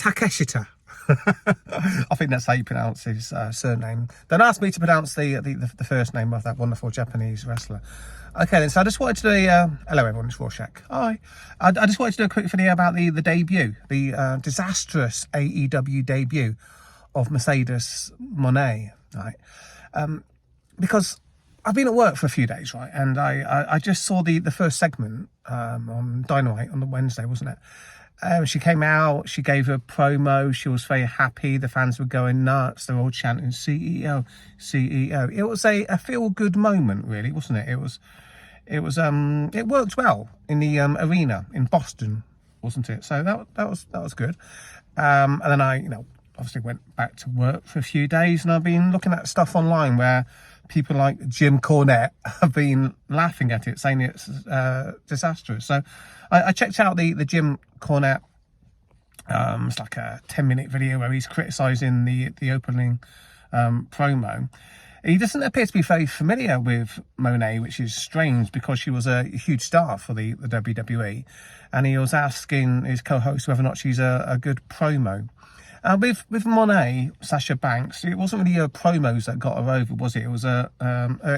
Takeshita. I think that's how you pronounce his surname. Don't ask me to pronounce the first name of that wonderful Japanese wrestler. Okay, then, so I just wanted to do hello everyone, it's Rorschach. Hi. I just wanted to do a quick video about the debut, the disastrous AEW debut of Mercedes Monet, right? Because I've been at work for a few days, right? And I just saw the first segment on Dynamite on the Wednesday, wasn't it? She came out, she gave a promo, she was very happy, the fans were going nuts, they're all chanting CEO, CEO. It was a feel-good moment, really, wasn't it? It worked well in the arena in Boston, wasn't it? So that was good. And then I, obviously went back to work for a few days, and I've been looking at stuff online where people like Jim Cornette have been laughing at it, saying it's disastrous. So I checked out the Jim Cornette. It's like a 10-minute video where he's criticising the opening promo. He doesn't appear to be very familiar with Monet, which is strange because she was a huge star for the WWE. And he was asking his co-host whether or not she's a good promo. With Monet, Sasha Banks, it wasn't really her promos that got her over, was it? It was her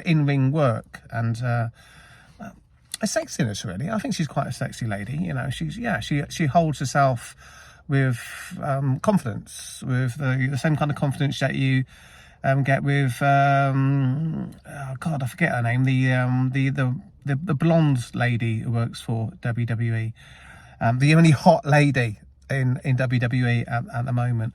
in-ring work and a sexiness, really. I think she's quite a sexy lady. She holds herself with confidence, with the same kind of confidence that you get with oh God, I forget her name. The blonde lady who works for WWE, the only hot lady in WWE at the moment.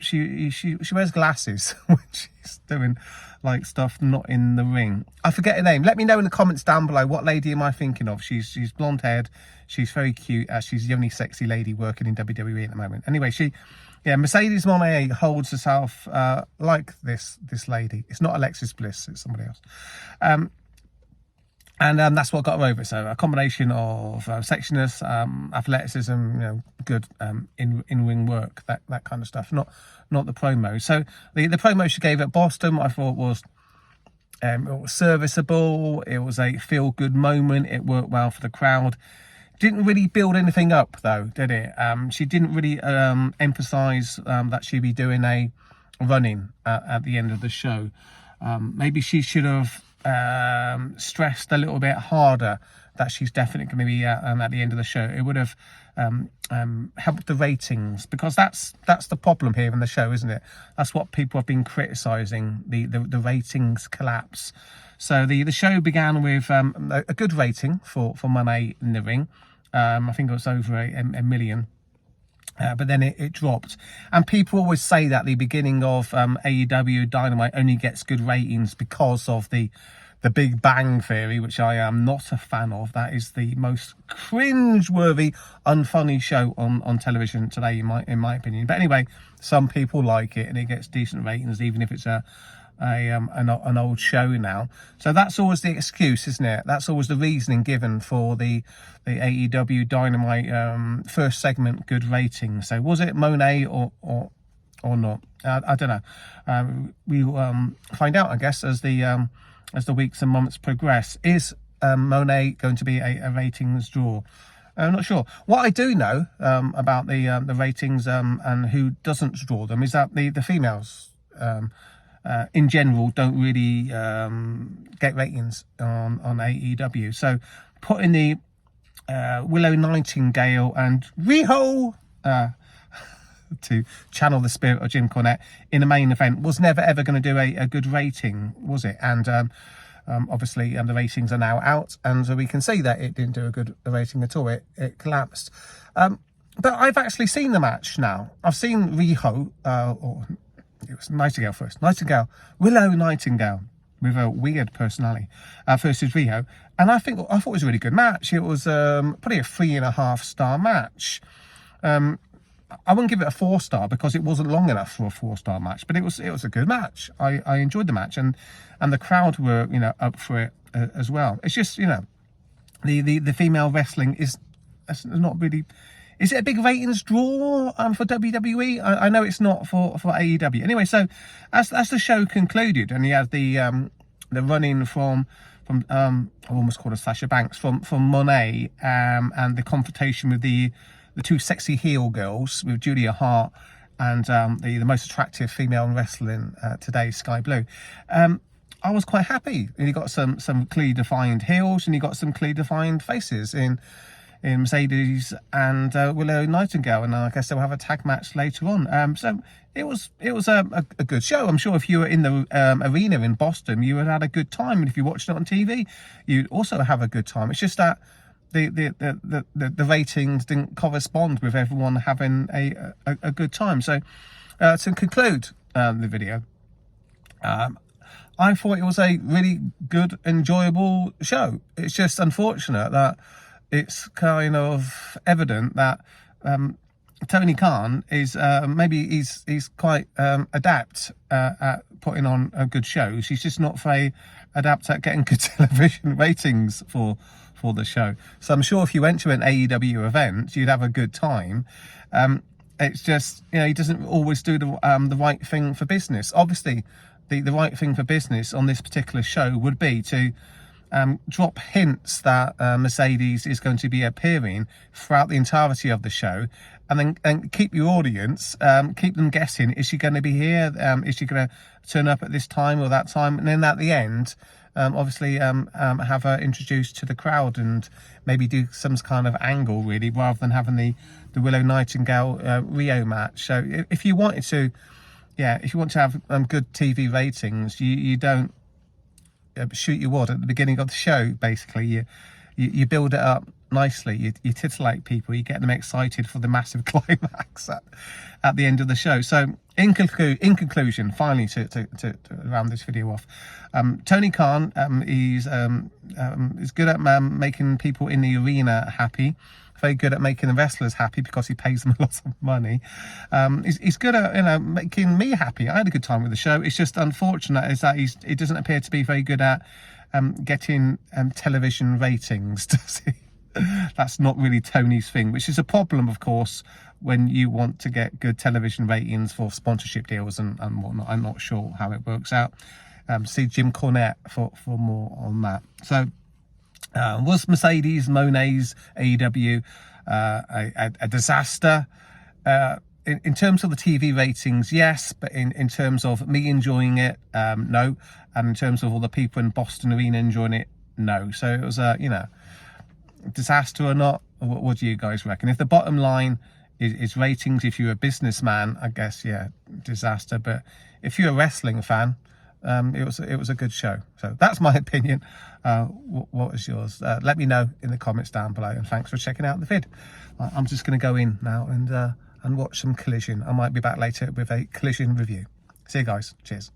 She wears glasses when she's doing like stuff not in the ring. I forget her name. Let me know in the comments down below, what lady am I thinking of? She's blonde haired, she's very cute, she's the only sexy lady working in WWE at the moment. Anyway, Mercedes Monet holds herself like this lady. It's not Alexis Bliss, it's somebody else. And that's what got her over. So a combination of sexiness, athleticism, good in-ring work, that kind of stuff. Not the promo. So the promo she gave at Boston, I thought was serviceable. It was a feel-good moment. It worked well for the crowd. Didn't really build anything up, though, did it? She didn't really emphasise that she'd be doing a run-in at the end of the show. Maybe she should have stressed a little bit harder that she's definitely going to be at the end of the show. It would have helped the ratings, because that's the problem here in the show, isn't it? That's what people have been criticising, the ratings collapse. So the show began with a good rating for Monet in the ring. I think it was over a million. But then it dropped. And people always say that the beginning of AEW Dynamite only gets good ratings because of the Big Bang Theory, which I am not a fan of. That is the most cringe-worthy, unfunny show on television today, in my opinion. But anyway, some people like it, and it gets decent ratings, even if it's an old show now. So that's always the excuse, isn't it? That's always the reasoning given for the AEW Dynamite first segment good ratings. So was it Monet or not? I don't know. We'll find out, I guess, as the weeks and months progress. Is Monet going to be a ratings draw? I'm not sure. What I do know about the ratings and who doesn't draw them is that the females in general don't really get ratings on AEW. So putting the Willow Nightingale and Riho to channel the spirit of Jim Cornette in the main event was never ever going to do a good rating, was it? And obviously the ratings are now out, and so we can see that it didn't do a good rating at all. It collapsed. But I've actually seen the match now. I've seen Riho, or it was Nightingale first. Willow Nightingale, with a weird personality, versus Riho. And I thought it was a really good match. It was probably a 3.5-star match. I wouldn't give it a 4-star because it wasn't long enough for a 4-star match, but it was a good match. I enjoyed the match, and the crowd were up for it as well. It's just the female wrestling is not really. Is it a big ratings draw for WWE? I know it's not for AEW. Anyway, so as the show concluded, and he had the run-in from I almost called her Sasha Banks, from Monet, and the confrontation with the the two sexy heel girls with Julia Hart and the most attractive female in wrestling today, Sky Blue. I was quite happy. And you got some clearly defined heels, and you got some clearly defined faces in Mercedes and Willow Nightingale, and I guess they'll have a tag match later on. So it was a good show. I'm sure if you were in the arena in Boston, you would have had a good time, and if you watched it on TV, you'd also have a good time. It's just that the ratings didn't correspond with everyone having a good time. So to conclude the video, I thought it was a really good, enjoyable show. It's just unfortunate that it's kind of evident that Tony Khan is maybe he's quite adept at putting on good shows. He's just not very adept at getting good television ratings for the show. So I'm sure if you went to an AEW event, you'd have a good time. It's just, you know, he doesn't always do the right thing for business. Obviously, the right thing for business on this particular show would be to drop hints that Mercedes is going to be appearing throughout the entirety of the show, and then keep your audience, keep them guessing, is she going to be here? Is she going to turn up at this time or that time? And then at the end, obviously have her introduced to the crowd and maybe do some kind of angle, really, rather than having the Willow Nightingale Rio match. So if you wanted to, if you want to have good TV ratings, you don't shoot your wad at the beginning of the show. Basically, you build it up nicely, you titillate people, you get them excited for the massive climax at the end of the show. So in conclusion, finally, to round this video off, Tony Khan is good at making people in the arena happy, very good at making the wrestlers happy because he pays them a lot of money. He's good at, you know, making me happy. I had a good time with the show. It's just unfortunate is that he doesn't appear to be very good at getting television ratings. Does he? That's not really Tony's thing, which is a problem, of course, when you want to get good television ratings for sponsorship deals and whatnot. I'm not sure how it works out. See Jim Cornette for more on that. So was Mercedes Mone'S AEW a disaster? In terms of the TV ratings, yes, but in terms of me enjoying it, no. And in terms of all the people in Boston Arena enjoying it, no. So it was a, you know, disaster or not. What do you guys reckon? If the bottom line is ratings, if you're a businessman, I guess, yeah, disaster. But if you're a wrestling fan, it was a good show. So that's my opinion. What is yours? Let me know in the comments down below, and thanks for checking out the vid. I'm just going to go in now and watch some Collision. I might be back later with a Collision review. See you guys. Cheers.